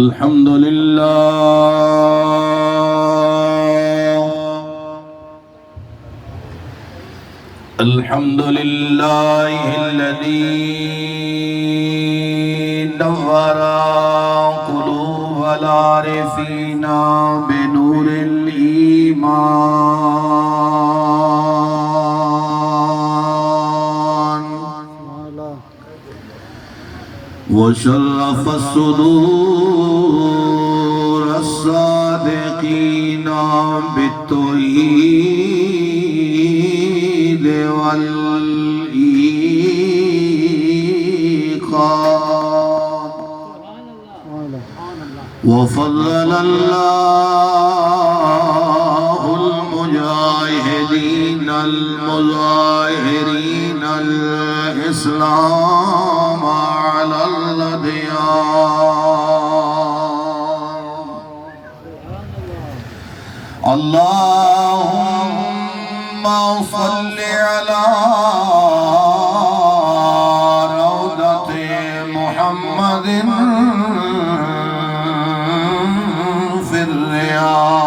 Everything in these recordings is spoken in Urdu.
الحمد لله الذي نور قلوب العارفين بنور الإيمان وشرف الصدور الصادقين بالتوحيد والإيقان وفضل الله المجاهدين المظاهرين الإسلام على الأديان اللهم صل على روضة محمد في الرياض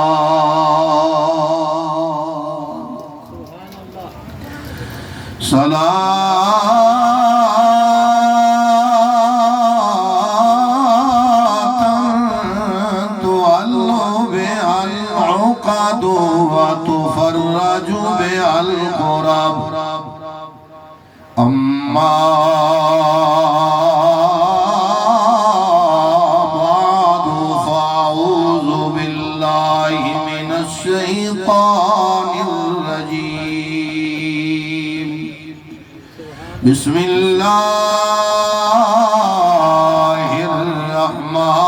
وتفرج بها الكرب أما بعد فأعوذ بالله من الشيطان الرجيم بسم الله الرحمن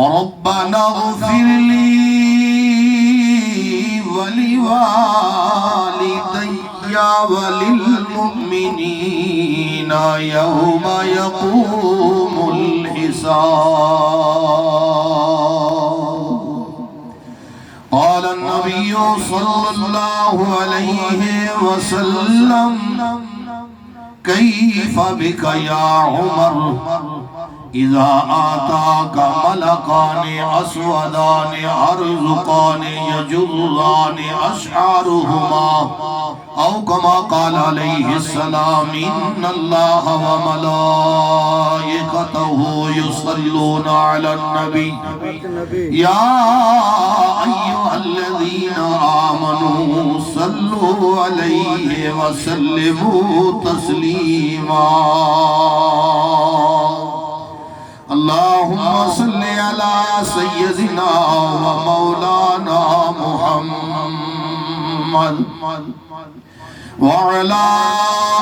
ربنا اغفر لي ولوالدي وللمؤمنين يوم يقوم الحساب قال النبي صلى الله عليه وسلم كيف بك يا عمر إذا آتاك ملكان أسودان أرزقان يجران أشعارهما أو كما قال عليه السلام إن الله وملائكته يصلون على النبي يا أيها الذين آمنوا صلوا عليه وسلموا تسليما اللهم صل على سيدنا ومولانا محمد وعلى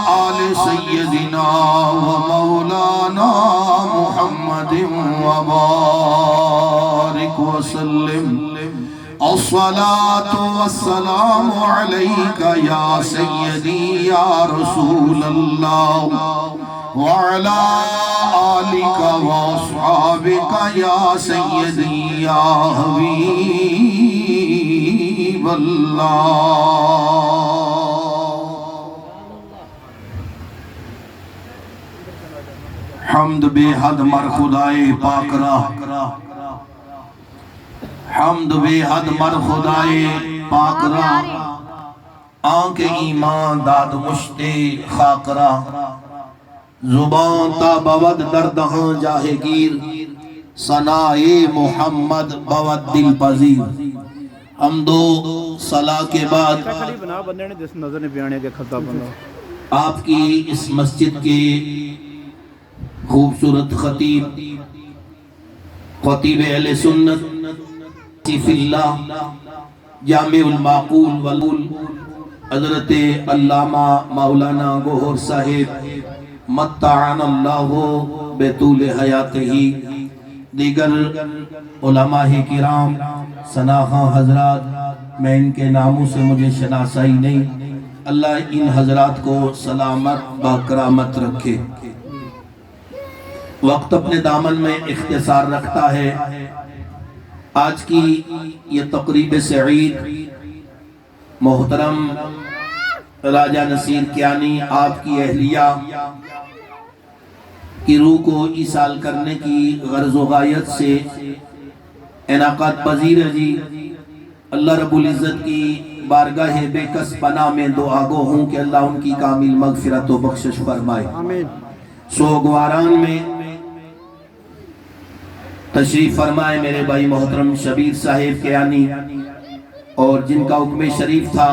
آل سيدنا ومولانا محمد وبارك وسلم الصلاة والسلام عليك يا سيدي يا رسول الله وعلى آلك وأصحابك يا سيدي يا حبيب الله حمد بے حد مر خدائے پاک را حمد بے حد مر خدائے پاک را آنکھ ایمان داد مشتے خاک را زبان تا بود در دہاں جاہے گیر ثنائے محمد بود دل پذیر حمد و صلاح کے بعد آپ کی اس مسجد کے خوبصورت خطیب اہل سنت فی اللہ جامع المعقول والقول حضرت علامہ مولانا گوہر صاحب متعان اللہ بطول حیاتہی دیگر علماء کرام سناخاں حضرات میں ان کے ناموں سے مجھے شناسائی نہیں اللہ ان حضرات کو سلامت باکرامت رکھے وقت اپنے دامن میں اختصار رکھتا ہے آج کی یہ تقریب سعید محترم راجہ نصیر کیانی آپ کی اہلیہ کی روح کو ایصال کرنے کی غرض و غایت سے انعقاد پذیر ہے جی۔ اللہ رب العزت کی بارگاہ بے کس پناہ میں دعا گو ہوں کہ اللہ ان کی کامل مغفرت و بخشش فرمائے۔ سوگواران میں تشریف فرمائے میرے بھائی محترم شبیر صاحب کیانی، اور جن کا حکم شریف تھا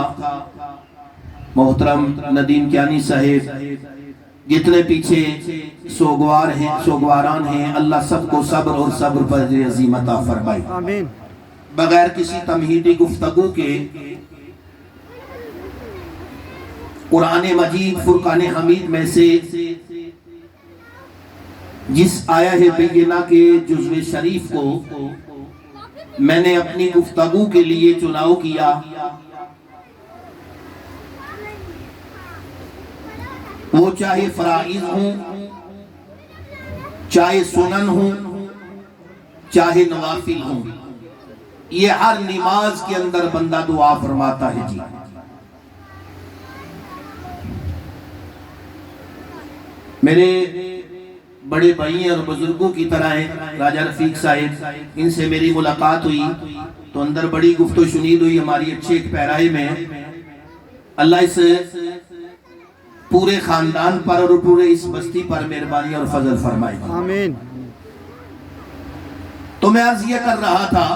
محترم ندیم کیانی صاحب، جتنے پیچھے سوگواران ہیں اللہ سب کو صبر اور صبر پر اجر عظیم عطا فرمائے۔ آمین۔ بغیر کسی تمہیدی گفتگو کے قرآن مجید فرقان حمید میں سے جس آیہ بینہ کے جزو شریف کو میں نے اپنی گفتگو کے لیے چناؤ کیا، وہ چاہے فرائض ہوں، چاہے سنن ہوں، چاہے نوافل ہوں، یہ ہر نماز کے اندر بندہ دعا فرماتا ہے جی۔ میرے بڑے بھائی اور بزرگوں کی طرح ہیں راجہ رفیق صاحب، ان سے میری ملاقات ہوئی تو اندر بڑی گفت و شنید ہوئی ہماری اچھے ایک پیراہے میں۔ اللہ اس پورے خاندان پر اور پورے اس بستی پر مہربانی اور فضل فرمائے۔ آمین۔ تو میں عرض یہ کر رہا تھا،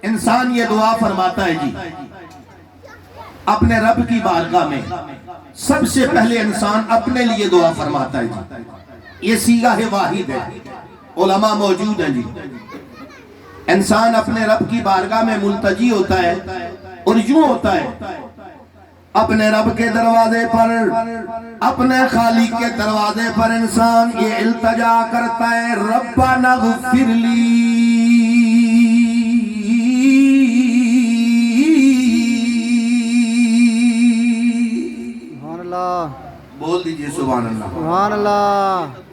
انسان یہ دعا فرماتا ہے جی اپنے رب کی بارگاہ میں، سب سے پہلے انسان اپنے لیے دعا فرماتا ہے جی۔ یہ صیغہ واحد ہے، علماء موجود ہیں جی۔ انسان اپنے رب کی بارگاہ میں ملتجی ہوتا ہے اور یوں ہوتا ہے، اپنے رب کے دروازے پر، اپنے خالق کے دروازے پر انسان یہ التجا کرتا ہے، ربنا اغفر لی، سبحان اللہ، بول دیجئے سبحان اللہ۔ سبحان اللہ۔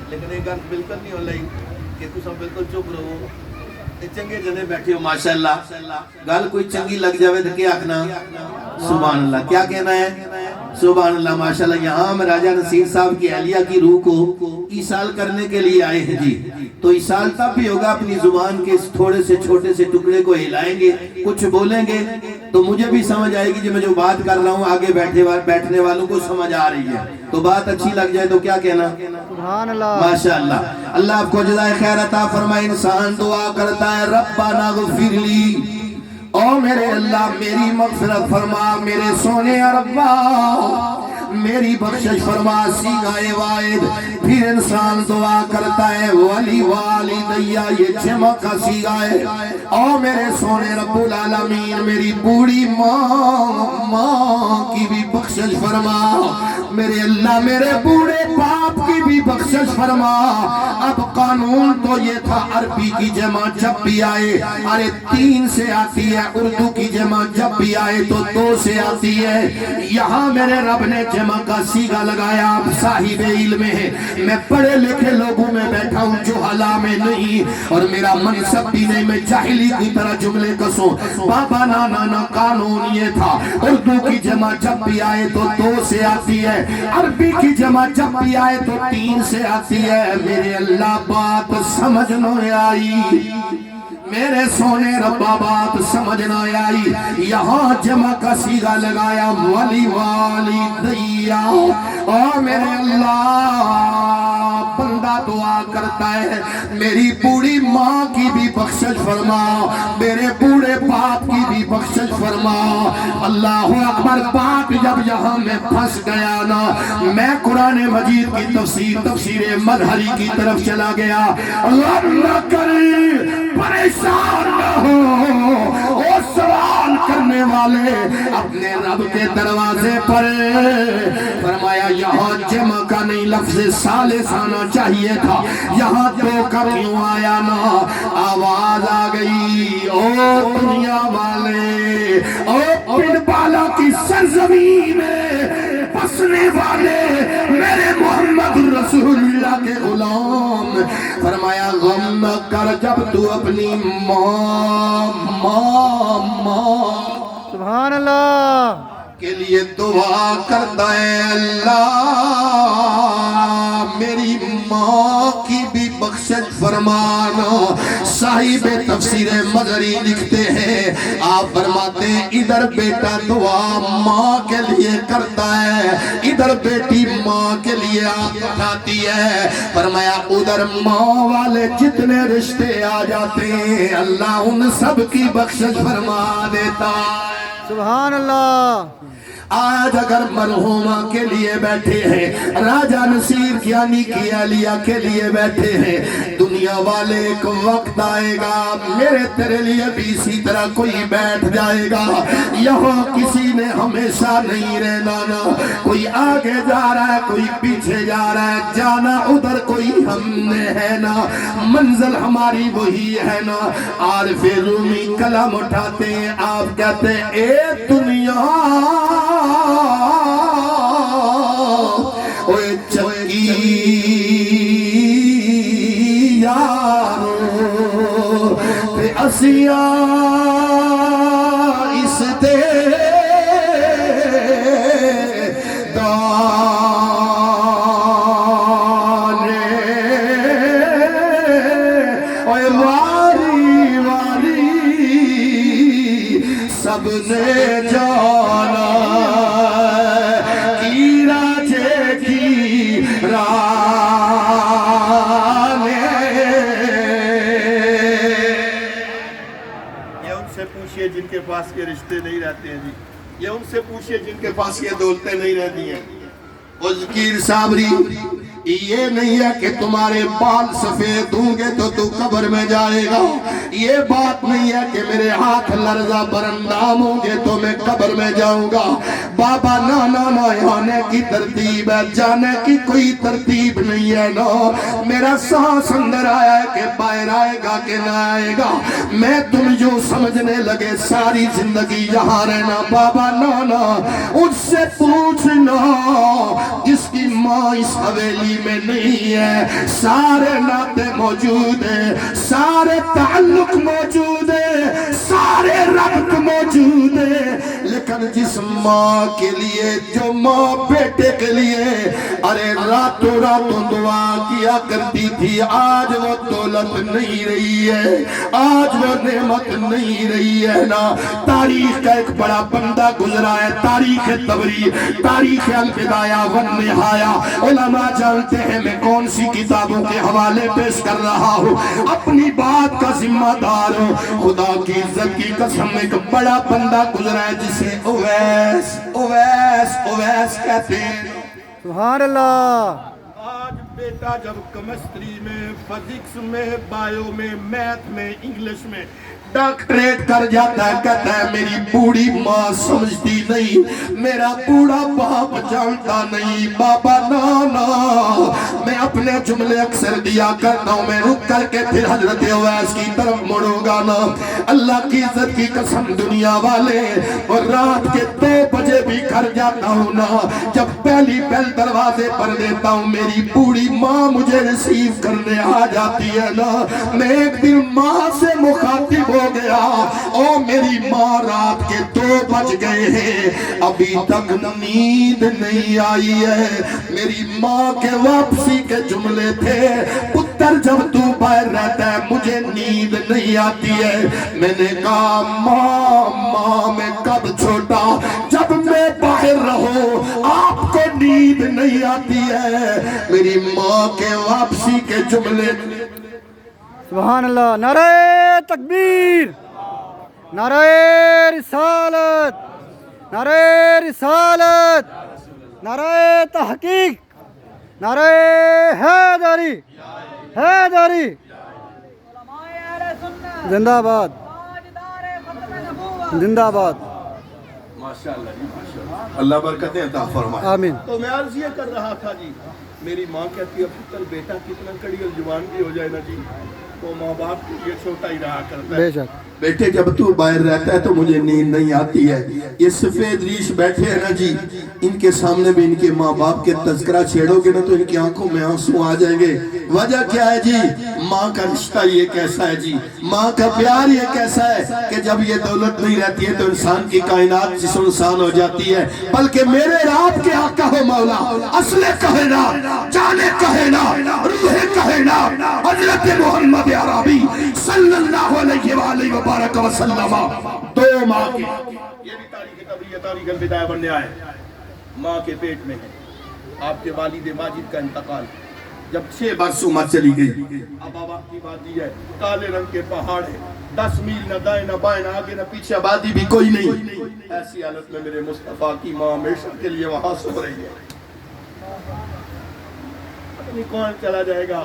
لیکن ایک گل بالکل نہیں ہو لئی کہ تساں بالکل چپ رہو تے چنگے جنے بیٹھے ہو ماشاءاللہ، گل کوئی چنگی لگ جاوے تو کیا آکھنا سبحان اللہ، کیا کہنا ہے سبحان اللہ ماشاءاللہ۔ یہاں ہم راجہ نصیر صاحب کی اہلیہ کی روح کو ایصال کرنے کے لیے آئے ہیں جی۔ تو ایصال تب بھی ہوگا اپنی زبان کے اس تھوڑے سے چھوٹے سے ٹکڑے کو ہلائیں گے، کچھ بولیں گے تو مجھے بھی سمجھ آئے گی جی میں جو بات کر رہا ہوں آگے بیٹھنے والوں کو سمجھ آ رہی ہے، تو بات اچھی لگ جائے تو کیا کہنا سبحان اللہ، ماشاءاللہ۔ اللہ آپ کو جزائے خیر عطا فرمائے۔ انسان دعا کرتا ہے ربنا اغفر لی، او میرے اللہ میری مغفرت فرما، میرے سونے ربا میری بخشش فرما، سیغہ واحد۔ پھر انسان دعا کرتا ہے ولی والدیہ، یہ جمع کا سیغہ ہے، او میرے سونے رب العالمین میری بوڑھی ماں کی بھی بخشش فرما، میرے اللہ میرے بوڑھے باپ کی بھی بخشش فرما۔ اب قانون تو یہ تھا عربی کی جمع جب بھی آئے ارے 3 سے آتی ہے، اردو کی جمع جب بھی آئے تو 2 سے آتی ہے، یہاں میرے رب نے جمع کا سیغہ لگایا۔ آپ صاحب علم ہے، میں پڑھے لکھے لوگوں میں بیٹھا ہوں، جہلا میں نہیں، اور میرا منصب بھی نہیں میں جاہلی کی طرح جملے کسوں، بابا نانا قانون یہ تھا اردو کی جمع جب بھی آئے تو 2 سے آتی ہے، عربی کی جمع جب بھی آئے تو 3 سے آتی ہے۔ میرے اللہ بات سمجھ نہ آئی، میرے سونے ربا بات سمجھ نہ آئی، یہاں جمع کا سیغہ لگایا ولی والدیہ، اور میرے اللہ بندہ دعا کرتا ہے میری بوڑھی ماں کی بھی بخشش فرما، میرے بوڑھے باپ کی بھی بخشش فرما۔ اللہ اکبر۔ بات جب یہاں میں پھنس گیا نا، میں قرآن مجید کی تفسیر مظہری کی طرف چلا گیا۔ اللہ نہ کرے پریشان نہ ہو، وہ سوال کرنے والے اپنے رب کے دروازے پر، فرمایا یہاں جمع کا نہیں لفظ ثالث آنا چاہیے تھا، یہاں 2 کا کیوں آیا نا؟ آواز آ گئی، او دنیا والے، او پنڈ بالا کی سرزمین میں بسنے والے، میرے محمد رسول رسول اللہ کے غلام. فرمایا غم نہ کر جب تو اپنی ماں سبحان اللہ کے لیے دعا کرتا ہے. اللہ میری ماں کی بھی بخشش فرمانا. صاحب تفسیر مظہری لکھتے ہیں, آپ فرماتے ہیں ادھر بیٹا دعا ماں کے لیے کرتا ہے, ادھر بیٹی ماں کے لیے آپ اٹھاتی ہے. فرمایا ادھر ماں والے جتنے رشتے آ جاتے ہیں اللہ ان سب کی بخشش فرما دیتا ہے. سبحان اللہ. آج اگر مرحومہ کے لیے بیٹھے ہیں, راجہ نصیر کیانی کی اہلیہ کے لیے بیٹھے ہیں, دنیا والے ایک وقت آئے گا میرے تیرے لیے بھی اسی طرح کوئی بیٹھ جائے گا. یہاں کسی نے ہمیشہ نہیں رہنا نا, کوئی آگے جا رہا ہے کوئی پیچھے جا رہا ہے, جانا ادھر کوئی ہم نے ہے نا, منزل ہماری وہی ہے نا. عارف رومی کلام اٹھاتے ہیں, آپ کہتے ہیں اے دنیا اوے چکی یارو تے اسیاں اس دے دانے اوے واری واری سب نے جانا جن کے پاس یہ رشتے نہیں رہتے ہیں جی, یہ ان سے پوچھئے جن کے پاس یہ دولتیں نہیں رہتی ہیں. ذکیر صابری یہ نہیں ہے کہ تمہارے بال سفید ہوں گے تو تو قبر میں جائے گا, یہ بات نہیں ہے کہ میرے ہاتھ لرزہ برندام ہوں گے تو میں قبر میں جاؤں گا. بابا نا آنے کی ترتیب ہے, جانے کی کوئی ترتیب نہیں ہے نا. میرا سانس اندر آیا ہے کہ باہر آئے گا کہ نہ آئے گا, میں تم جو سمجھنے لگے ساری زندگی یہاں رہنا. بابا نا ان سے پوچھنا جس کی ماں اس حویلی میں نہیں ہے, سارے ناطے موجود ہیں, سارے تعلق موجود ہیں, سارے ربط موجود ہیں, لیکن جس ماں کے لیے جو ماں بیٹے کے لیے ارے راتوں دعا کیا کرتی تھی, آج وہ دولت نہیں رہی ہے, آج وہ نعمت نہیں رہی ہے نا. تاریخ کا ایک بڑا بندہ گزرا ہے, تاریخ تبری, تاریخ البدایہ والنہایہ. علماء جانتے ہیں میں کون سی کتابوں کے حوالے پیش کر رہا ہوں, اپنی بات کا ذمہ دار ہوں. خدا کی عزت کی قسم ایک بڑا بندہ گزرا ہے جسے اویس کہتے ہیں. سبحان اللہ. آج بیٹا جب کیمسٹری میں, فزکس میں, بائیو میں, میتھ میں, انگلش میں ڈاکٹریٹ کر جاتا ہے, کہتا ہے میری بوڑھی ماں سمجھتی نہیں, میرا بوڑھا باپ جانتا نہیں. بابا نا میں اپنے جملے اکثر دیا کرتا ہوں, میں رک کر کے پھر حضرت اویس کی طرف مڑوں گا نا. اللہ کی عزت کی قسم دنیا والے, اور رات کے 2 بجے بھی گھر جاتا ہوں نا, جب پہلی بیل دروازے پر دیتا ہوں میری بوڑھی ماں مجھے ریسیو کرنے آ جاتی ہے نا. میں ایک دن ماں سے مخاطب ہو گیا, او میری ماں رات کے 2 بج گئے ہیں, ابھی تک نیند نہیں آئی ہے. میری ماں کے واپسی کے جملے تھے, پتر جب تو باہر رہتا ہے مجھے نیند نہیں آتی ہے. میں نے کہا ماں میں کب چھوٹا, جب میں باہر رہوں آپ کو نیند نہیں آتی ہے. میری ماں کے واپسی کے جملے. سبحان اللہ. نعرہ تکبیر, نعرہ رسالت, نعرہ رسالت, نعرہ تحقیق, نعرہ حیدری, حیدری زندہ باد, زندہ باد. ماشاءاللہ جی, ماشاءاللہ, اللہ برکتیں عطا فرمائے. آمین. تو میں عرض یہ کر رہا تھا جی, میری ماں کہتی ہے پتر بیٹا کتنا کڑی الجوان بھی ہو جائے نا جی, تو ماں باپ کے لیے چھوٹا ہی رہا کرتا ہے. بے شک. بیٹے جب تو باہر رہتا ہے تو مجھے نیند نہیں آتی ہے. یہ سفید ریش بیٹھے ہیں نا جی, ان کے سامنے بھی ان کے ماں باپ کے تذکرہ چھیڑو گے نا تو ان کی آنکھوں میں آنسو آ جائیں گے. وجہ کیا ہے جی؟ ماں کا رشتہ یہ کیسا ہے جی, ماں کا پیار یہ کیسا ہے کہ جب یہ دولت نہیں رہتی ہے تو انسان کی کائنات سنسان ہو جاتی ہے. بلکہ میرے رات کے آقا ہو مولا, اصل کہنا, جانے کہنا, روح کہنا, حضرت محمد عربی صلی اللہ علیہ وآلہ وبارک وسلم. دو ماں کی, یہ بھی تاریخ تبریہ تاریخ البدایہ بننے آئے, ماں کے پیٹ میں ہے. آپ کے والد ماجد کا انتقال جب 6 برس عمر چلی گئی. اب وقت کی بات ہے, کالے رنگ کے پہاڑ ہے, 10 میل نہ دائیں نہ بائیں نہ آگے نہ پیچھے, آبادی بھی کوئی نہیں. ایسی حالت میں میرے مصطفیٰ کی ماں ہمیشہ کے لیے وہاں سو رہی ہے. پتہ نہیں کون چلا جائے گا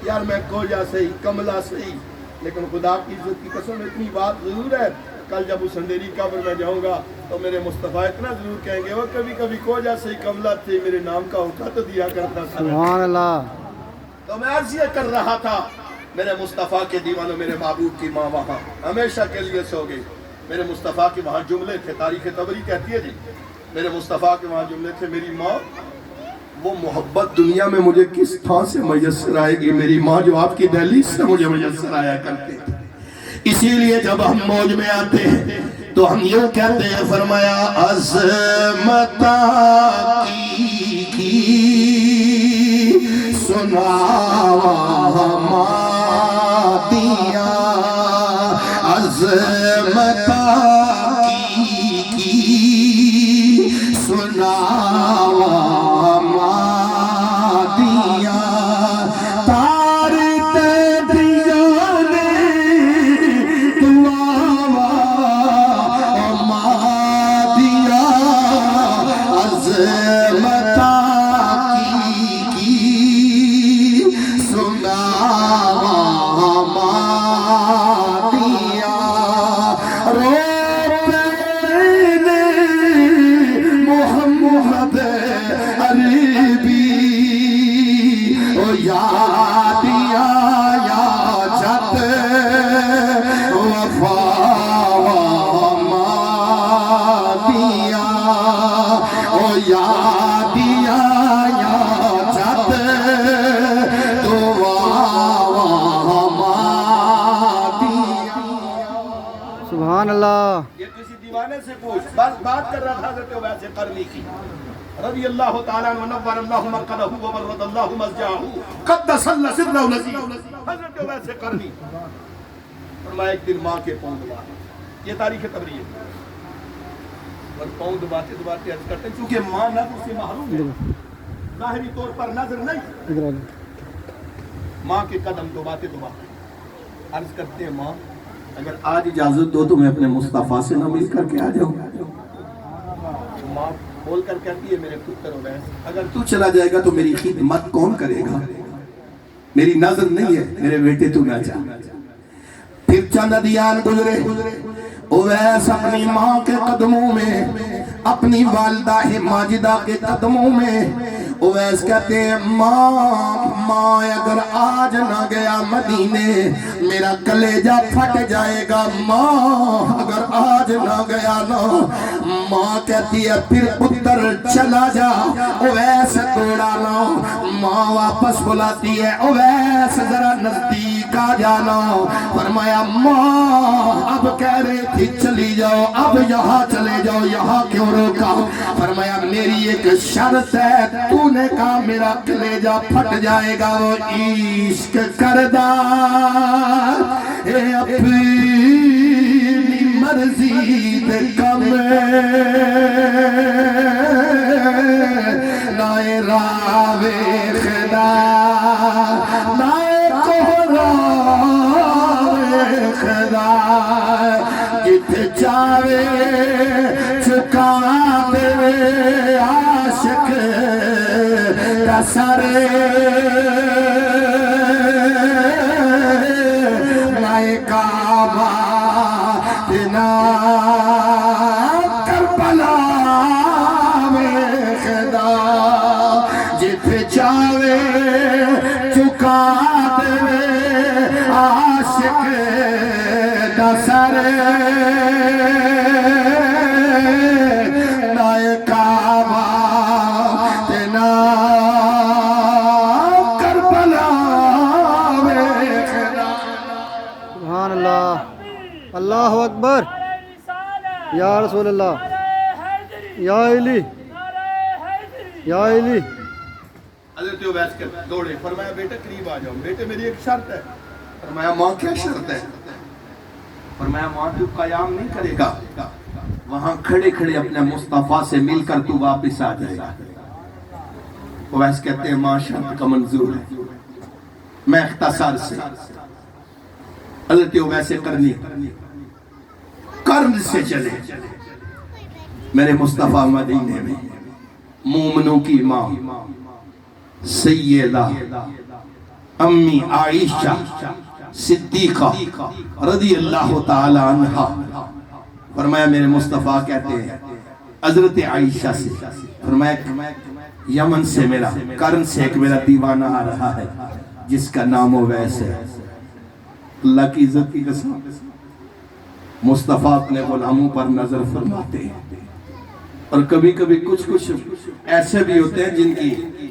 یار, میں کوجا صحیح, کملا صحیح, لیکن خدا کی عزت کی قسم اتنی بات ضرور ہے, کل جب اس اندھیری قبر میں جاؤں گا تو میرے مصطفیٰ اتنا ضرور کہیں گے, وہ کبھی کبھی کوجا صحیح کملا تھے, میرے نام کا ہوتا تو دیا کرتا تھا. سبحان اللہ. تو میں عرض یہ کر رہا تھا, میرے مصطفیٰ کے دیوانوں, میرے محبوب کی ماں وہاں ہمیشہ کے لیے سو گئی. میرے مصطفیٰ کے وہاں جملے تھے, تاریخ طبری کہتی ہے جی, میرے مصطفیٰ کے وہاں جملے تھے, میری ماں وہ محبت دنیا میں مجھے کس تھا سے میسر آئے گی, میری ماں جو آپ کی دہلیز سے مجھے میسر آیا کرتے تھے. اسی لیے جب ہم موج میں آتے ہیں تو ہم یوں کہتے ہیں, فرمایا عظمتاں کی سناوا مادیاں, عظمتاں کی سناوا مادیاں, سبحان اللہ. یہ کسی دیوانے سے پوچھ, بات کر رہا تھا حضرت ویس قرنی کی رضی اللہ تعالیٰ عنہ, نور اللہ مرقدہ وبرد اللہ مسجعہ قدس اللہ سرہ الذی. حضرت ویس قرنی فرمایا ایک دن ماں کے پاؤں دباتے, یہ تاریخ طبری ہے, اور پاؤں دباتے دباتے عرض کرتے ہیں چونکہ ماں نظر سے محروم ہے, ظاہری طور پر نظر نہیں, ماں کے قدم دباتے دباتے عرض کرتے ہیں, ماں اگر آج اجازت دو تو میں اپنے مصطفیٰ سے نہ مل کر کے آ جاؤں. ماں بول کر کہتی ہے, میرے پتر اویس, اگر تو چلا جائے گا تو میری خدمت کون کرے گا, میری نظر نہیں ہے, میرے بیٹے تو نہ جا. پھر چند دیان گزرے, اویس اپنی ماں کے قدموں میں, اپنی والدہ ماجدہ کے قدموں میں, اویس کہتے ہیں ماں اگر آج نہ گیا مدینے میرا کلیجہ پھٹ جائے گا, ماں اگر آج نہ گیا نا. ماں کہتی ہے پھر پتر چلا جا, اویس دوڑا نا. ماں واپس بلاتی ہے, اویس ذرا نزدیک آ جانا. فرمایا ماں اب کہہ رہی تھی چلی جاؤ, اب یہاں چلے جاؤ, یہاں کیوں روکا. فرمایا میری ایک شرط ہے, تو نے کہا میرا کلیجہ پھٹ جائے گا, وہ عشق کردہ اے اپنی مرضی دے کم نائے راوے خدا, نائے کوہراوے خدا, جتھے چاہے چکا دے عاشق کا سرے. نائے کعبہ بنا کربلا میں خدا, جتھے چاہے چکا دے عاشق کا سرے. یا رسول اللہ یا علی یا علی حضرت عبیس کے دوڑے فرمایا بیٹا قریب آ جاؤ بیٹے میری ایک شرط ہے فرمایا ماں کیا شرط ہے فرمایا ماں تو قیام نہیں کرے گا وہاں کھڑے کھڑے اپنے مصطفیٰ سے مل کر تو واپس آ جائے گا عبیس کہتے ہیں ماں شرط کا منظور ہے میں اختصار سے حضرت عبیس قرنی قرن سے چلے میرے مصطفیٰ مدینے میں مومنوں کی ماں سیدہ امی عائشہ صدیقہ رضی اللہ تعالی عنہ فرمایا میرے مصطفیٰ کہتے ہیں حضرت عائشہ سے فرمایا یمن سے میرا کرن سے ایک میرا دیوانہ آ رہا ہے جس کا نام عبیس ہے اللہ کی عزت کی قسم مصطفیٰ اپنے غلاموں پر نظر فرماتے ہیں اور کبھی کبھی کچھ ایسے بھی ہوتے ہیں جن کی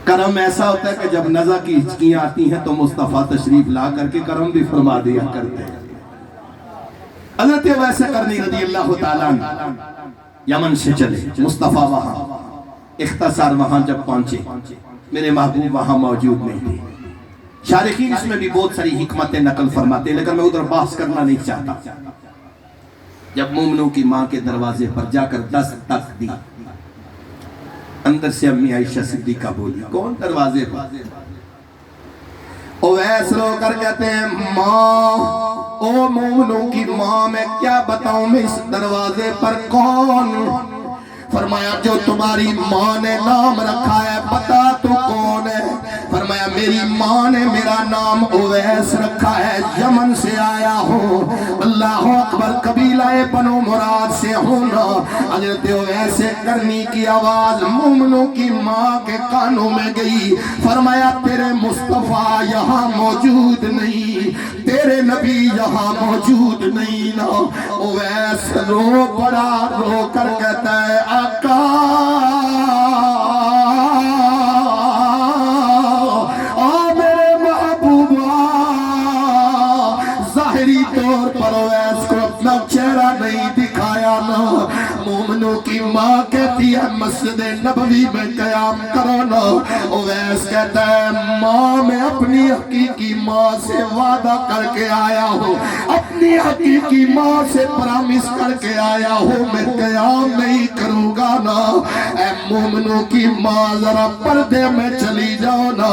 کرم ایسا ہوتا ہے کہ جب نظر کی ہچکیاں آتی ہیں تو مصطفیٰ تشریف لا کر کے کرم بھی فرما دیا کرتے ہیں حضرت عبیس قرنی رضی اللہ تعالیٰ عنہ یمن سے چلے مصطفیٰ وہاں اختصار وہاں جب پہنچے میرے محبوب وہاں موجود نہیں تھے شارحین اس میں بھی بہت ساری حکمتیں نقل فرماتے ہیں لیکن میں ادھر بحث کرنا نہیں چاہتا جب مومنوں کی ماں کے دروازے پر جا کر دستک دی اندر سے امی عائشہ صدیقہ بولی کون دروازے پر عبیس رو کر کہتے ہیں ماں او مومنوں کی ماں میں کیا بتاؤں میں اس دروازے پر کون فرمایا جو تمہاری ماں نے نام رکھا ہے پتا تو کون ہے فرمایا میری ماں نے میرا نام عبیس رکھا ہے یمن سے آیا ہوں اللہ اکبر قبیلہ بنو مراد سے ہونا حضرت عبیس قرنی کی آواز مومنوں کی ماں کے کانوں میں گئی فرمایا تیرے مصطفیٰ یہاں موجود نہیں تیرے نبی یہاں موجود نہیں نا عبیس رو پڑا رو کر کہتا ہے آقا میرے محبوبہ ظاہری طور پر عبیس کو اپنا چہرہ نہیں دکھایا نا مومنوں کی ماں کہتی ہے مسجد نبوی میں قیام کرو نا عبیس کہتا ہے ماں میں اپنی حقیقی ماں سے وعدہ کر کے آیا ہوں اپنی حقیقی ماں سے پرامس کر کے آیا ہوں میں قیام نہیں کروں گا نا اے مومنوں کی ماں ذرا پردے میں چلی جاؤ نا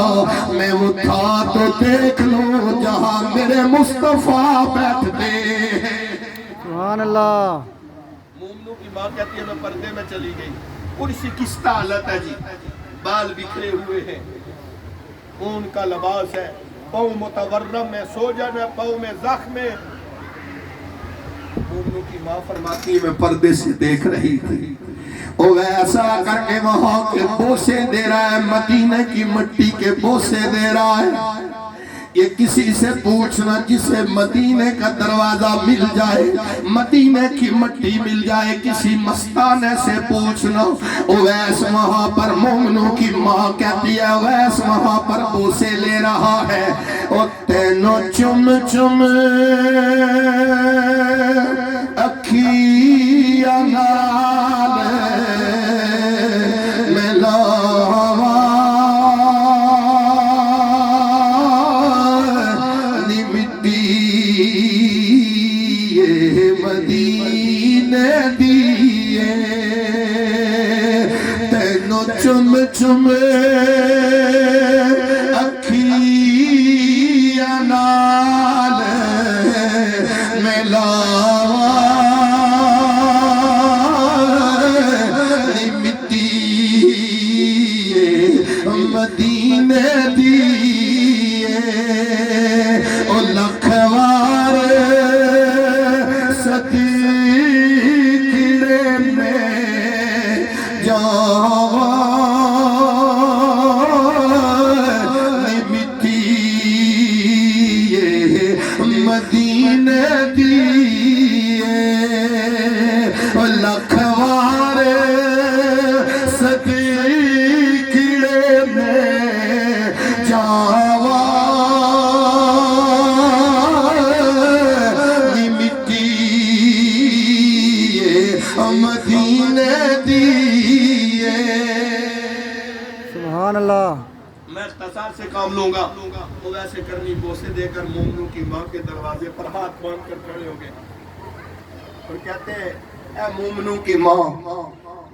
میں وہ تھا تو دیکھ لوں جہاں میرے مصطفیٰ بیٹھتے سبحان اللہ مومنوں کی ماں کہتی ہے میں پردے میں چلی گئی کرسی کس حالت ہے جی بال بکھرے ہوئے ہیں خون کا لباس ہے پاؤں متورم ہے سوجن ہے پاؤں میں زخم ہے مومنوں کی ماں فرماتی ہے میں پردے سے دیکھ رہی تھی وہ ایسا کر کے وہاں کے بوسے دے رہا ہے مدینہ کی مٹی کے بوسے دے رہا ہے یہ کسی سے پوچھنا جسے مدینے کا دروازہ مل جائے مدینے کی مٹی مل جائے کسی مستانے سے پوچھنا عبیس وہاں پر مومنوں کی ماں کہتی ہے عبیس وہاں پر بوسے لے رہا ہے او تینوں چم چم اکھیاں نال چم چم اکھیاں نال ملاوا مٹی مدینے دی او لکھ وار صدیقڑے میں جاوا مدینے دیئے لکھوار صدیقڑے میں جاوا مٹی مدینے دیے. سبحان اللہ. میں اختصار سے کام لوں گا. تو ویسے کرنی بوسے دے کر مومنوں کی ماں کے دروازے پر ہاتھ باندھ کر کھڑے ہو گئے اور کہتے ہیں اے مومنوں کی ماں،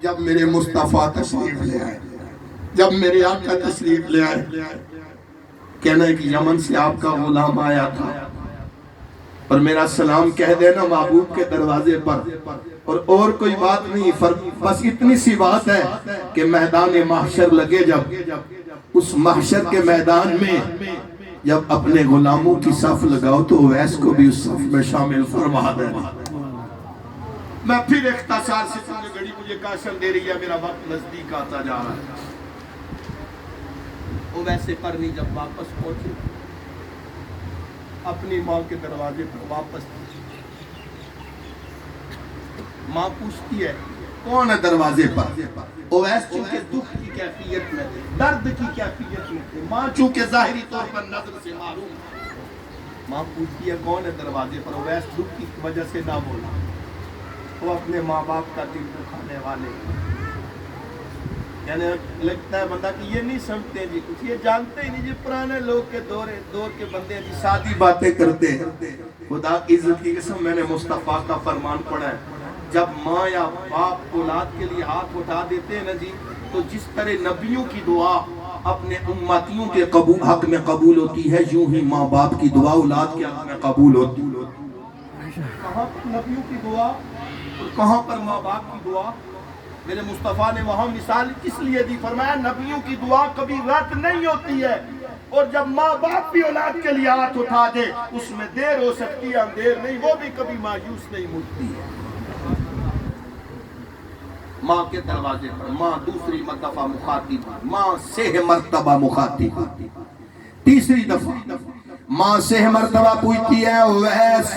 جب میرے مصطفیٰ تشریف لے آئے، جب میرے آقا تشریف لے آئے، کہنا ہے کہ یمن سے آپ کا غلام آیا تھا اور میرا سلام کہہ دینا محبوب کے دروازے پر، اور کوئی بات نہیں، بس اتنی سی بات ہے کہ میدان محشر لگے، جب اس محشر کے میدان میں جب اپنے غلاموں کی صف لگاؤ تو اویس کو بھی اس صف میں شامل فرما دینا. میں پھر اختصار سے چونکہ گھڑی مجھے کاشن دے رہی ہے، میرا وقت نزدیک آتا جا رہا ہے. اویس قرنی جب واپس پہنچے اپنی ماں کے دروازے پر واپس، ماں پوچھتی ہے کون ہے دروازے پر؟ اویس چونکہ دکھ کی کیفیت میں، درد کی کیفیت میں تھے، ماں چونکہ ظاہری طور پر نظر سے معروم، ماں پوچھتی ہے کون ہے دروازے پر؟ اویس دکھ کی وجہ سے نہ بولا. وہ اپنے ماں باپ کا دل دکھانے والے، یعنی لگتا ہے بندہ کہ یہ نہیں سمجھتے جی کچھ، یہ جانتے ہی نہیں جی، پرانے لوگ کے دور کے بندے جی سادی باتیں کرتے ہیں. خدا کی عزت کی قسم، میں نے مصطفیٰ کا فرمان پڑھا ہے، جب ماں یا باپ اولاد کے لیے ہاتھ اٹھا دیتے ہیں نا جی، تو جس طرح نبیوں کی دعا اپنے امتیوں کے حق میں قبول ہوتی ہے، یوں ہی ماں باپ کی دعا اولاد کے حق میں قبول ہوتی ہے. کہاں پر نبیوں کی دعا اور کہاں پر ماں باپ کی دعا؟ میرے مصطفیٰ نے وہاں مثال اس لیے دی، فرمایا نبیوں کی دعا کبھی رد نہیں ہوتی ہے، اور جب ماں باپ بھی اولاد کے لیے ہاتھ اٹھا دے اس میں دیر ہو سکتی ہے، اندیر نہیں، وہ بھی کبھی مایوس نہیں مڑتی ہے. ماں کے دروازے پر ماں دوسری مرتبہ مخاطب، ماں 6 مرتبہ مخاطب. تیسری دفعہ ماں 6 مرتبہ پوچھتی ہے اویس،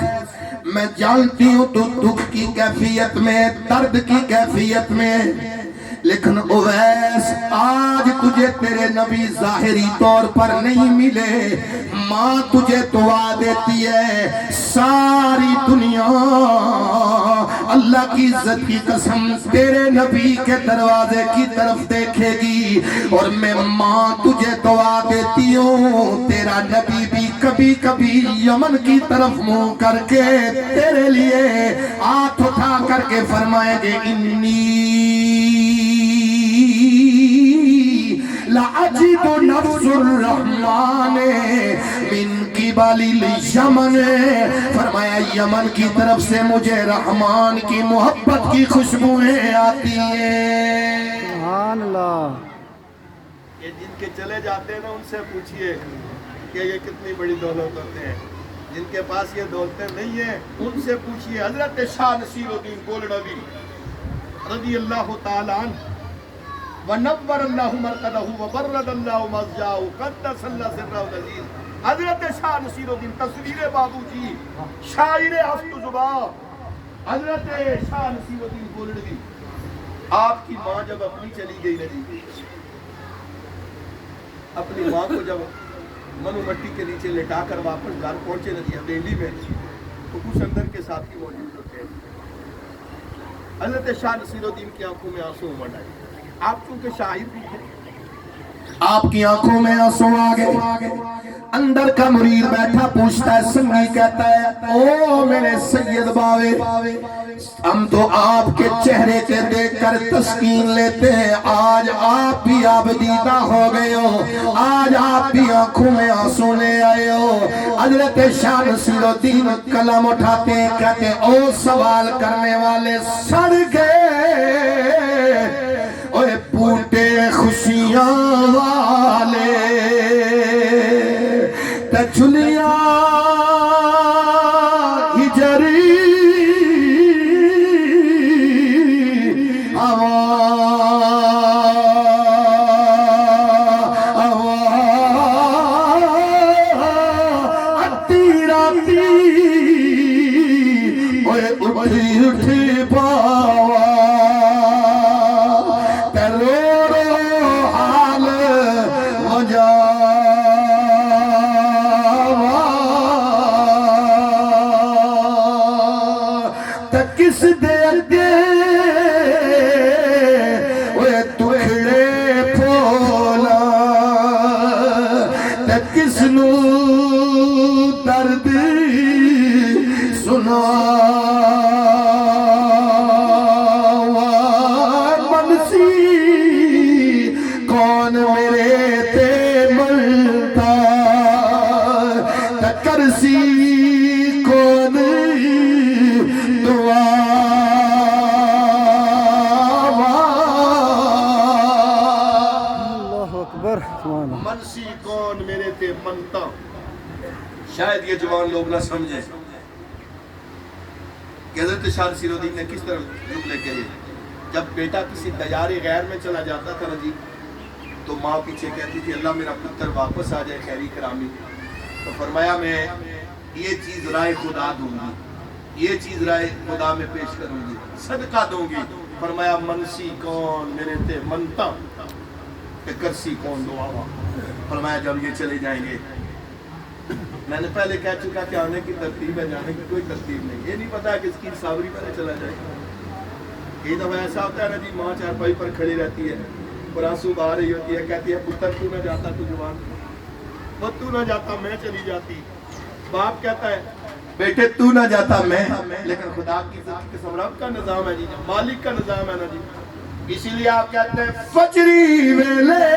میں جانتی ہوں تو دکھ کی کیفیت میں، درد کی کیفیت میں، لیکن اویس آج تجھے تیرے نبی ظاہری طور پر نہیں ملے، ماں تجھے دعا دیتی ہے ساری دنیا اللہ کی عزت کی قسم تیرے نبی کے دروازے کی طرف دیکھے گی، اور میں ماں تجھے دعا دیتی ہوں تیرا نبی بھی کبھی کبھی یمن کی طرف منہ کر کے تیرے لیے ہاتھ اٹھا کر کے فرمائیں گے انی لَعَجِدُ نَفْسُ الرَّحْمَانِ مِنْ قِبَلِ الْيَمَنِ، فرمایا یمن کی طرف سے مجھے رحمان کی محبت کی خوشبوئیں آتی ہیں. سبحان اللہ. یہ جن کے چلے جاتے ہیں نا ان سے پوچھئے کہ یہ کتنی بڑی دولت ہوتے ہیں، جن کے پاس یہ دولتیں نہیں ہیں ان سے پوچھئے. حضرت شاہ نصیر الدین گولڑوی رضی اللہ تعالیٰ عنہ وَنَوَّرَ اللَّهُ مَرْقَدَهُ وَبَرَّدَ اللَّهُ مَزْجَاهُ قَدَّسَ اللَّهُ سِرَّهُ الْعَزِيزُ. حضرت شاہ نصیر الدین تصویر بابو جی، شاعر ہفت زباں حضرت شاہ نصیر الدین گولڑوی، آپ کی ماں جب اپنی چلی گئی ندی، اپنی ماں کو جب منو مٹی کے نیچے لٹا کر واپس گھر پہنچے ندی حویلی میں، تو کچھ اندر کے ساتھی موجود ہوتے ہیں. حضرت شاہ نصیر الدین کی آنکھوں میں آنسو امڑ آئے. آپ چونکہ شاعر بھی تھے، آپ کی آنکھوں میں آنسو آگئے. اندر کا مرید بیٹھا پوچھتا ہے، سنگی کہتا ہے او میرے سید باوے، ہم تو آپ کے چہرے کے دیکھ کر تسکین لیتے ہیں، آج آپ بھی آبدیدہ ہو گئے ہو، آج آپ بھی آنکھوں میں آنسو لے آئے ہو. حضرت شاہ نصیر الدین قلم اٹھاتے ہیں، کہتے ہیں او سوال کرنے والے سڑ گئے اوے پوٹے خوشیاں والے، تجھلیاں ہجری اتی راتی اوے اٹھی اٹھی پاوا کس دے اگے شاید یہ جوان لوگ نہ سمجھیں کہ حضرت شاہ نصیر الدین نے کس طرح جملے کہے. جب بیٹا کسی دیار غیر میں چلا جاتا تھا نا جی تو ماں پیچھے کہتی تھی اللہ میرا پتر واپس آ جائے خیری کرامی. تو فرمایا میں یہ چیز رائے خدا دوں گی, یہ چیز رائے خدا میں پیش کروں گی, صدقہ دوں گی. فرمایا منسی کون میرے تے منتا کہ کرسی کون دعا. فرمایا جب یہ چلے جائیں گے, میں نے پہلے کہہ چکا کہ آنے کی ترتیب ہے, جانے کی کوئی ترتیب نہیں. یہ نہیں پتا کہ اس کی صابری پہلے چلا جائے. یہ دفعہ ایسا ہوتا ہے نا جی, ماں چارپائی پر کھڑی رہتی ہے اور آنسو بہا رہی ہوتی ہے, کہتی ہے پتر تو نہ جاتا تو جوان, وہ تو نہ جاتا میں چلی جاتی. باپ کہتا ہے بیٹے تو نہ جاتا میں, لیکن خدا کی قسم رب کا نظام ہے جی, مالک کا نظام ہے نا جی. اسی لیے آپ کہتے ہیں فجری ویلے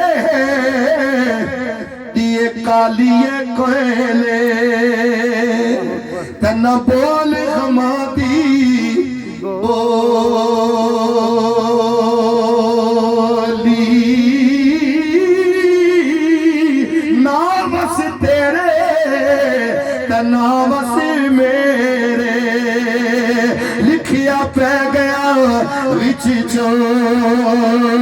دیے کالیے کوئلے تنہ بول ہمادی بولی نامس تیرے تنامس میرے لکھیا پہ گیا وچ چولی.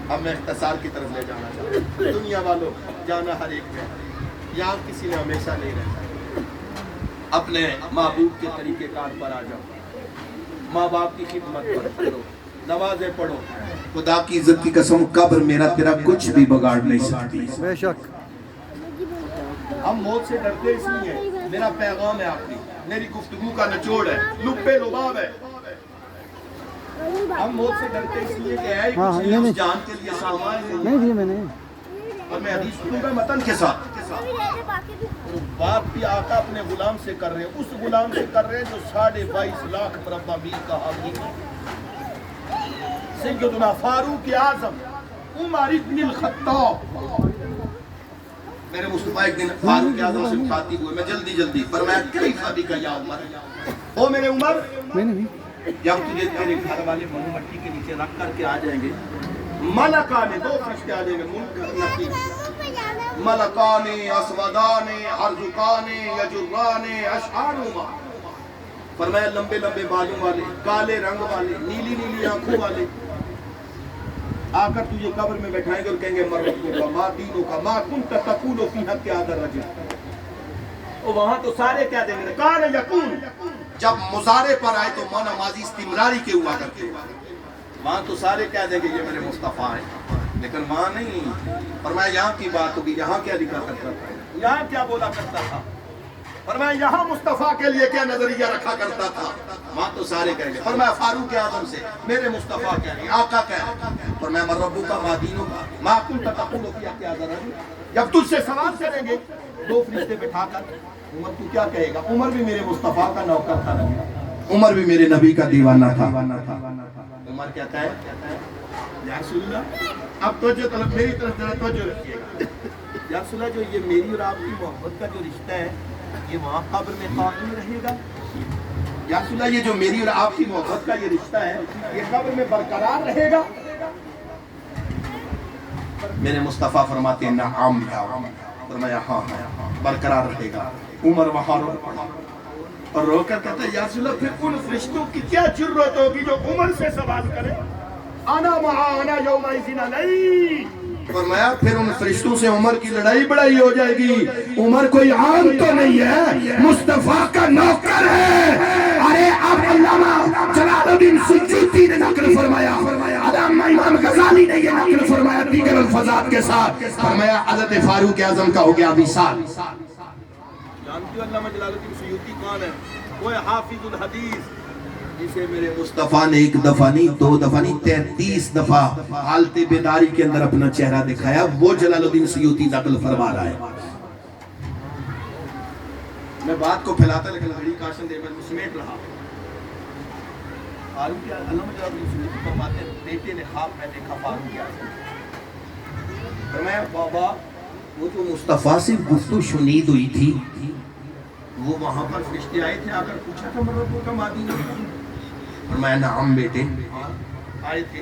اب میں اختصار کی طرف لے جانا چاہتا ہوں. دنیا والوں جانا ہر ایک میں, یہاں کسی نے ہمیشہ نہیں رہتا. اپنے محبوب کے طریقہ کار پر آ جاؤ, ماں باپ کی خدمت پر کرو, نمازیں پڑھو. خدا کی عزت کی قسم قبر میرا تیرا کچھ بھی بگاڑ نہیں سکتی. بے شک. ہم موت سے ڈرتے اس لیے, میرا پیغام ہے آپ کی, میری گفتگو کا نچوڑ ہے, لبے لباب ہے. ہم موت سے ڈرتے اس لیے کہ ہے کچھ نہیں اس جان کے لیے سامان نہیں دیے میں نے. اور میں حدیث سنوں گا متن کے ساتھ. بات بھی آقا اپنے غلام سے کر رہے ہیں, اس غلام سے کر رہے ہیں جو 22.5 لاکھ مربع میل کا حاکم ہے. سیدنا فاروق اعظم عمر ابن الخطاب. میرے مصطفیٰ ایک دن فاروق اعظم سے مخاطب ہوئے, میں جلدی فرمایا کیف بک یا عمر, او میرے عمر, میں نہیں. جب تجھے تیرے گھر والے منو مٹی کے نیچے رکھ کر کے آ جائیں گے, ملکانے 2 فرشتے آ جائیں گے, منکر نقیر, ملکانے اسودانے ارزقانے یجرانے اشعارما. فرمایا لمبے لمبے بالوں والے, کالے رنگ والے, نیلی نیلی آنکھوں والے آ کر تجھے قبر میں بیٹھائیں گے اور کہیں گے مربوبوں کا, ما دینوں کا, ما کنت تقول فی حق هذا الرجل. وہاں تو سارے کہہ دیں گے کان یکون, جب مضارع پر آئے تو مانا ماضی استمراری کے ہوا کرتے. وہاں تو سارے کہہ دیں گے یہ میرے مصطفیٰ ہیں, لیکن وہاں نہیں. فرمایا یہاں کی بات ہوگی, یہاں کیا لکھا کرتا تھا, یہاں کیا بولا کرتا تھا. فرمایا یہاں مصطفیٰ کے لیے کیا نظریہ رکھا کرتا تھا, وہاں تو سارے کہیں گے. فرمایا فاروق اعظم سے میرے مصطفیٰ کہہ رہے, آقا کہہ رہے. فرمایا من ربک ما دینک ما کنت تقول فی حق هذا الرجل. جب تجھ سے سوال کریں گے 2 فرشتے بٹھا کر, عمر تو کیا کہے گا. عمر بھی میرے مصطفیٰ کا نوکر تھا, عمر بھی میرے نبی کا دیوانہ تھا. عمر کہتا ہے یا رسول اللہ, اب توجہ طلب میری طرف ذرا توجہ رکھیے گا. یا رسول اللہ, جو یہ میری اور آپ کی محبت کا جو رشتہ ہے یہ وہاں قبر میں قائم رہے گا. یا رسول اللہ, یہ جو میری اور آپ کی محبت کا یہ رشتہ ہے یہ قبر میں برقرار رہے گا. میرے مصطفیٰ فرماتے ہیں نعم یا عمر. فرمایا ہاں برقرار رہے گا. عمر وہاں رو پڑا اور رو کر کہتا ہے یا رسول اللہ, پھر ان فرشتوں کی کیا جرت ہوگی جو عمر سے سوال کرے, انا معانا یوم اذن علی. فرمایا پھر ان فرشتوں سے عمر کی لڑائی بڑائی ہو جائے گی. عمر کوئی عام تو نہیں ہے, مصطفیٰ کا نوکر ہے. ارے اب علامہ جلال الدین سیوطی نے نقل فرمایا, علامہ امام غزالی نے یہ نقل فرمایا دیگر الفاظات کے ساتھ. فرمایا حضرت فاروق اعظم کا ہو گیا وصال. جانتی ہو علامہ جلال الدین سیوطی کون ہے؟ وہ ہے حافظ الحدیث, جسے میرے مصطفیٰ نے 1 دفعہ نہیں 2 دفعہ نہیں 33 دفعہ حالت بیداری کے اندر اپنا چہرہ دکھایا. وہ جلال الدین سیوطی نقل فرما رہا ہے. میں بات کو پھیلاتا لیکن بڑی کاشن دے میں سمیٹ رہا. فاروق علامہ جلال الدین سیوطی فرماتے ہیں بیٹے نے خواب میں دیکھا فاروق اعظم. فرمایا بابا وہ جو مصطفیٰ سے گفتگو شنید ہوئی تھی وہ وہاں پر فرشتے آئے تھے, آ کر پوچھا تھا مربوبوں کا ما دینک. فرمایا نعم بیٹے آئے تھے.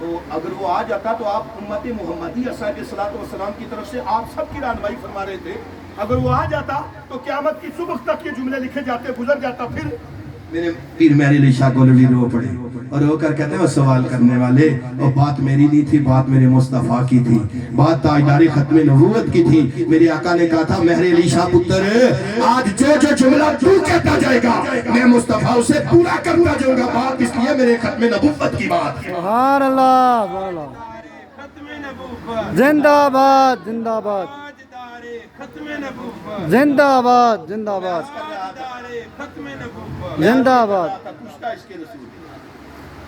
تو اگر وہ آ جاتا تو آپ امت محمدی صلاۃ کی طرف سے آپ سب کی رہنمائی فرما رہے تھے، اگر وہ آ جاتا تو قیامت کی صبح تک یہ جملے لکھے جاتے، گزر جاتا. پھر میرے پیر میری علی شاہ گولوی رو پڑے اور رو کر کہتے ہیں وہ سوال کرنے والے، وہ بات میری نہیں تھی، بات میرے مصطفیٰ کی تھی، بات تاجدار ختم نبوت کی تھی. میرے آقا نے کہا تھا مہر علی شاہ پتر آج جو جملہ تو کہتا جائے گا میں مصطفیٰ اسے پورا کرتا جاؤں گا. بات اس لیے میرے ختم نبوت کی بات ہے. سبحان اللہ سبحان اللہ. زندہ باد زندہ باد زندہ باد زندہ باد زندہ باد.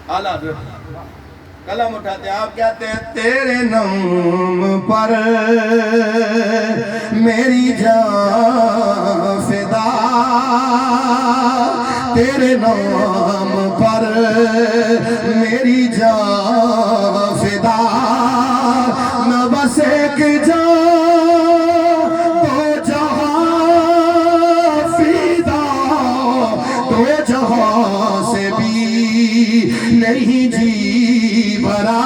اعلیٰ حضرت قلم اٹھاتے ہیں، آپ کہتے ہیں تیرے نام پر میری جان فدا، تیرے نام پر میری جان فدا، نہ بس ایک جان دو جہاں فدا، دو جہاں سے بھی نہیں جی بھرا،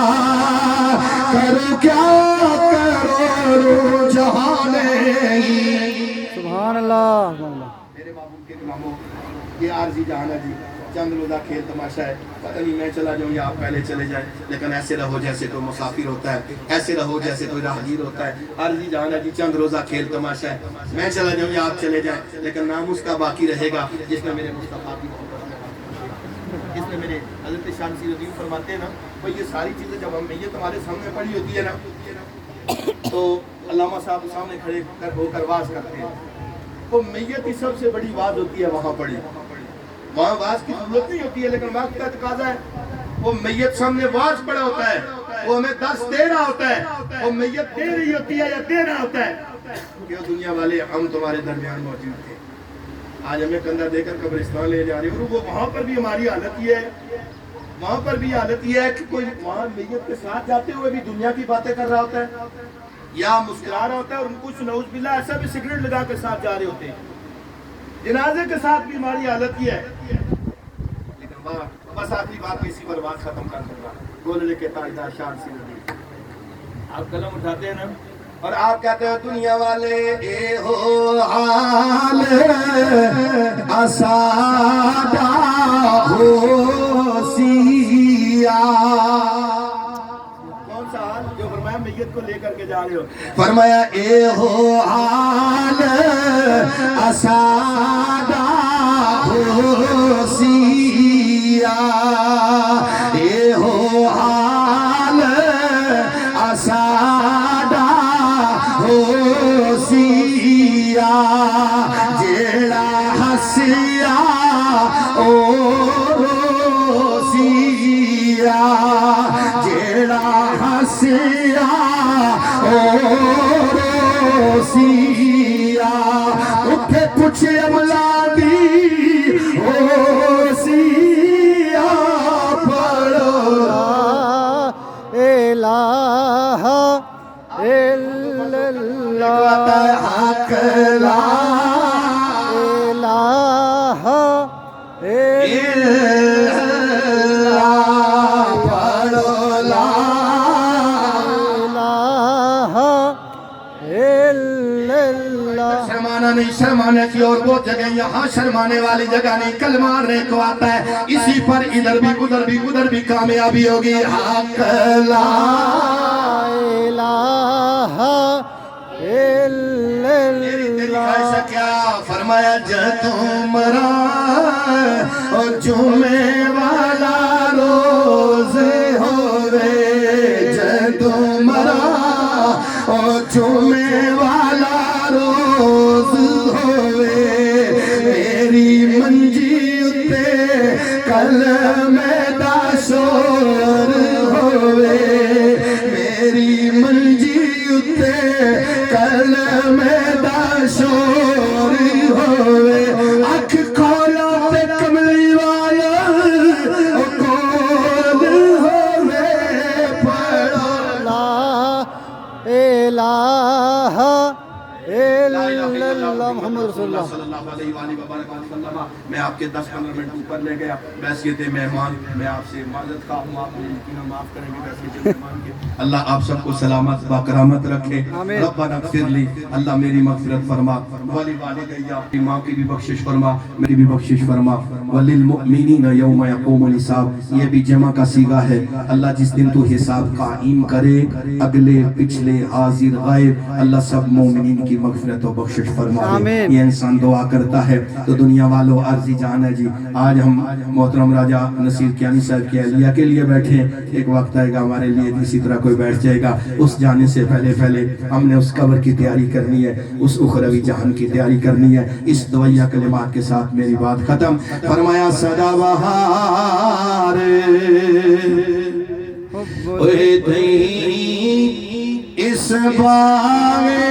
کرو کیا کرو جہان. سبحان اللہ سبحان اللہ. میرے محبوب کے غلاموں، یہ عارضی جہان ہے جی، چند روزہ کھیل تماشا ہے. پتہ نہیں میں چلا جاؤں یا آپ پہلے چلے جائیں، لیکن ایسے رہو جیسے تو مسافر ہوتا ہے، ایسے رہو جیسے تو راہگیر ہوتا ہے. عارضی جہان ہے جی، چند روزہ کھیل تماشا ہے. میں چلا جاؤں یا آپ چلے جائیں، لیکن نام اس کا باقی رہے گا جس نے میرے مصطفیٰ کی محبت میں، جس نے میرے حضرت شان سی رضی فرماتے ہیں نا، وہ یہ ساری چیزیں جب ہم میت ہمارے سامنے پڑی ہوتی ہے نا، تو علامہ صاحب سامنے کھڑے ہو کر واز کرتے ہیں. وہ میت کی سب سے بڑی واز ہوتی ہے وہاں پڑی، وہاں واز کی ضرورت نہیں ہوتی ہے، لیکن وقت کا تقاضا ہے. وہ میت سامنے واز پڑا ہوتا ہے، وہ ہمیں درس دے رہا ہوتا ہے، وہ میت دے رہی ہوتی ہے یا دے رہا ہوتا ہے کہ دنیا والے ہم تمہارے درمیان موجود تھے، آج ہمیں کندھا دے کر قبرستان لے جا رہے ہیں. اور وہ وہاں پر بھی ہماری حالت یہ ہے، وہاں پر بھی حالت یہ ہے کہ کوئی وہاں میت کے ساتھ جاتے ہوئے بھی دنیا کی باتیں کر رہا ہوتا ہے یا مسکرا رہا ہوتا ہے، اور کچھ نعوذ باللہ ایسا بھی سگریٹ لگا کے ساتھ جا رہے ہوتے ہیں. جنازے کے ساتھ بھی ہماری حالت یہ ہے. لیکن بس آخری بات اسی پر بات ختم کر دوں گا. گولڑے کے تاجدار شان سی رضی، آپ قلم اٹھاتے ہیں نا اور آپ کہتے ہیں دنیا والے اے ہو حال اسادہ ہو سیا. کون سا حال؟ جو فرمایا میت کو لے کر کے جا رہے ہو. فرمایا اے ہو حال اسادہ ہو سیا، اے ہو حال اسادہ ہو سیا، جیڑا ہسیا او سیا، جیڑا ہسیا او سیا، اٹھے پوچھے املادی او سیا پڑھو لا الہ الا اللہ حق لا الہ الا اللہ، پڑھو لا الہ الا اللہ. شرمانا نہیں، شرمانے کی اور وہ جگہ یہاں شرمانے والی جگہ نہیں. کلمہ مارنے کو آتا ہے، اسی پر ادھر بھی ادھر بھی کامیابی ہوگی. حق لا الہ الا تیری خواہش اللہ. کیا؟ فرمایا تمہارا اور جمعے والا روز ہوئے، تمہارا اور جمعے والا روز ہوئے، میری منجی اتے کلمہ دا شور ہوئے، میری منجی اتے کلمہ دا شور ہوئے. اکھ کھولا تے کملی والا رسول اللہ صلی اللہ علیہ وآلہ وسلم. میں آپ کے 10-15 منٹ اوپر لے گیا. بحیثیت مہمان میں آپ سے معذرت خواہ ہوں, آپ مجھے معاف کریں گے بحیثیت مہمان کے. اللہ آپ سب کو سلامت با کرامت رکھے. ربنا اغفر لی, اللہ میری مغفرت فرما, ولی والدیا, ماں کی بھی بخشش فرما, میری بھی بخشش فرما. وللمؤمنین یوم یقوم الحساب, یہ بھی جمع کا صیغہ ہے. اللہ جس دن تو حساب قائم کرے, اگلے پچھلے حاضر غائب, اللہ سب مومنین کی مغفرت و بخشش فرمائے. یہ انسان دعا کرتا ہے تو دنیا والوں عرضی جان ہے جی. آج ہم محترم راجہ نصیر کیانی صاحب کی اہلیہ کے لیے بیٹھے, ایک وقت آئے گا ہمارے لیے اسی طرح کوئی بیٹھ جائے گا. اس جانے سے پہلے ہم نے اس قبر کی تیاری کرنی ہے, اس اخروی جہان کی تیاری کرنی ہے. اس دعائیہ کلمات کے ساتھ میری بات ختم. فرمایا سدا بہار اس باغ